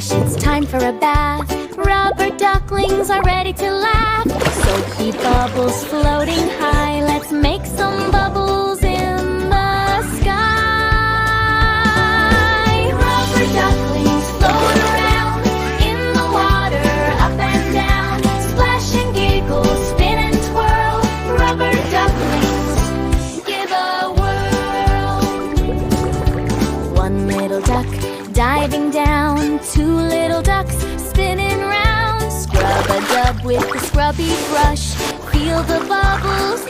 Splash, it's time for a bath. Rubber ducklings are ready to laugh. Soapy bubbles floating high. Let's make some bubbles in the sky. Rubber ducklings float around in the water, up and down. Splash and giggle, spin and twirl. Rubber ducklings, give a whirl. One little duck diving down, two little ducks spinning round. Scrub a dub with the scrubby brush. Feel the bubbles